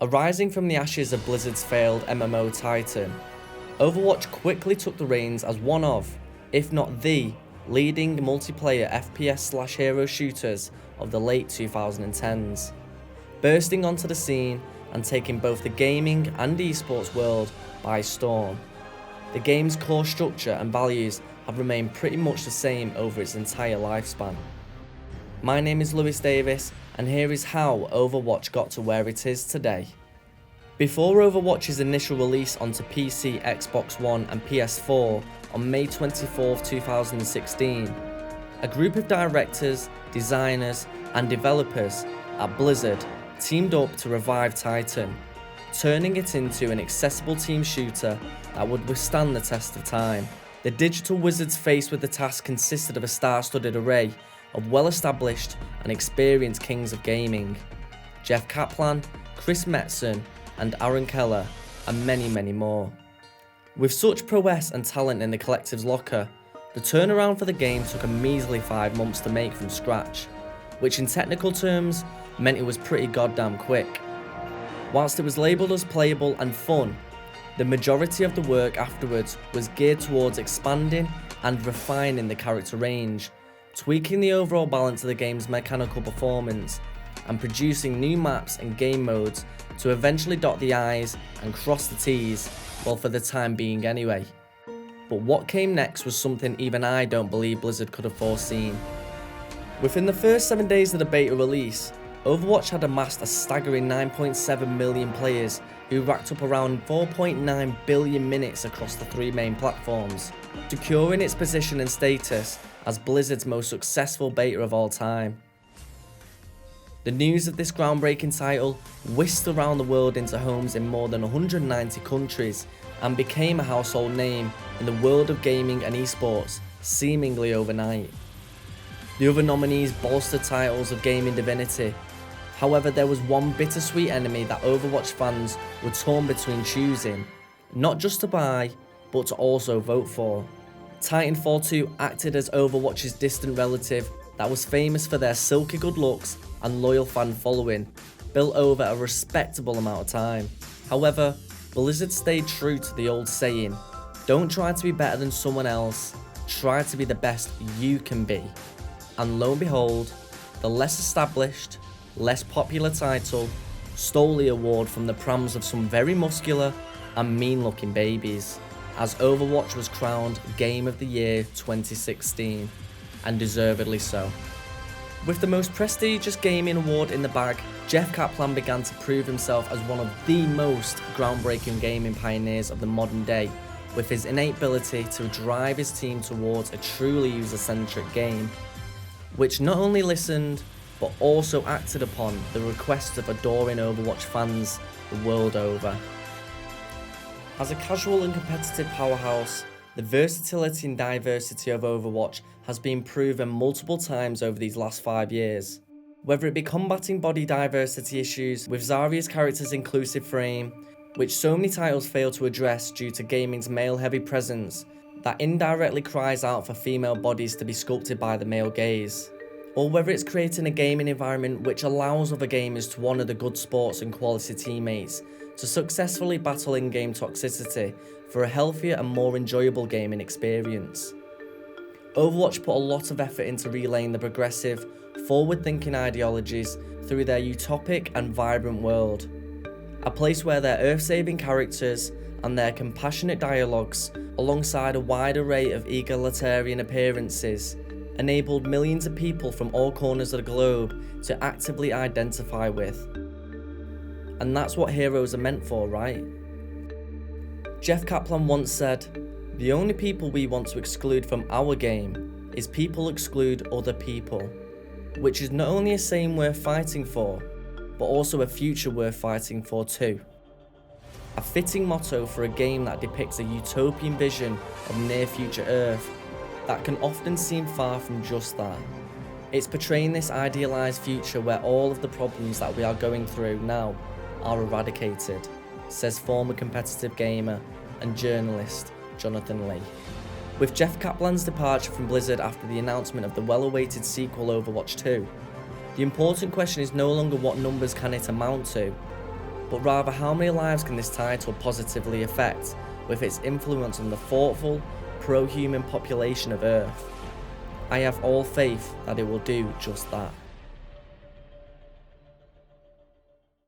Arising from the ashes of Blizzard's failed MMO Titan, Overwatch quickly took the reins as one of, if not the, leading multiplayer FPS/hero shooters of the late 2010s, bursting onto the scene and taking both the gaming and esports world by storm. The game's core structure and values have remained pretty much the same over its entire lifespan. My name is Lewis Davis, and here is how Overwatch got to where it is today. Before Overwatch's initial release onto PC, Xbox One and PS4 on May 24, 2016, a group of directors, designers and developers at Blizzard teamed up to revive Titan, turning it into an accessible team shooter that would withstand the test of time. The digital wizards faced with the task consisted of a star-studded array of well-established and experienced kings of gaming: Jeff Kaplan, Chris Metzen and Aaron Keller, and many more. With such prowess and talent in the collective's locker, the turnaround for the game took a measly 5 months to make from scratch, which in technical terms meant it was pretty goddamn quick. Whilst it was labelled as playable and fun, the majority of the work afterwards was geared towards expanding and refining the character range, tweaking the overall balance of the game's mechanical performance, and producing new maps and game modes to eventually dot the I's and cross the T's, well, for the time being anyway. But what came next was something even I don't believe Blizzard could have foreseen. Within the first 7 days of the beta release, Overwatch had amassed a staggering 9.7 million players who racked up around 4.9 billion minutes across the 3 main platforms, securing its position and status as Blizzard's most successful beta of all time. The news of this groundbreaking title whisked around the world into homes in more than 190 countries and became a household name in the world of gaming and esports seemingly overnight. The other nominees bolstered titles of gaming divinity. However, there was one bittersweet enemy that Overwatch fans were torn between choosing, not just to buy, but to also vote for. Titanfall 2 acted as Overwatch's distant relative that was famous for their silky good looks and loyal fan following, built over a respectable amount of time. However, Blizzard stayed true to the old saying, don't try to be better than someone else, try to be the best you can be. And lo and behold, the less established, less popular title stole the award from the prams of some very muscular and mean looking babies, as Overwatch was crowned Game of the Year 2016, and deservedly so. With the most prestigious gaming award in the bag, Jeff Kaplan began to prove himself as one of the most groundbreaking gaming pioneers of the modern day, with his innate ability to drive his team towards a truly user-centric game, which not only listened, but also acted upon the requests of adoring Overwatch fans the world over. As a casual and competitive powerhouse, the versatility and diversity of Overwatch has been proven multiple times over these last 5 years. Whether it be combating body diversity issues with Zarya's character's inclusive frame, which so many titles fail to address due to gaming's male-heavy presence that indirectly cries out for female bodies to be sculpted by the male gaze, or whether it's creating a gaming environment which allows other gamers to honour the good sports and quality teammates to successfully battle in-game toxicity for a healthier and more enjoyable gaming experience. Overwatch put a lot of effort into relaying the progressive, forward-thinking ideologies through their utopic and vibrant world, a place where their earth-saving characters and their compassionate dialogues, alongside a wide array of egalitarian appearances, enabled millions of people from all corners of the globe to actively identify with. And that's what heroes are meant for, right? Jeff Kaplan once said, "The only people we want to exclude from our game is people exclude other people," which is not only a saying worth fighting for, but also a future worth fighting for too. A fitting motto for a game that depicts a utopian vision of near future Earth that can often seem far from just that. It's portraying this idealised future where all of the problems that we are going through now are eradicated, says former competitive gamer and journalist Jonathan Lee. With Jeff Kaplan's departure from Blizzard after the announcement of the well-awaited sequel Overwatch 2, the important question is no longer what numbers can it amount to, but rather how many lives can this title positively affect with its influence on the thoughtful, pro-human population of Earth. I have all faith that it will do just that.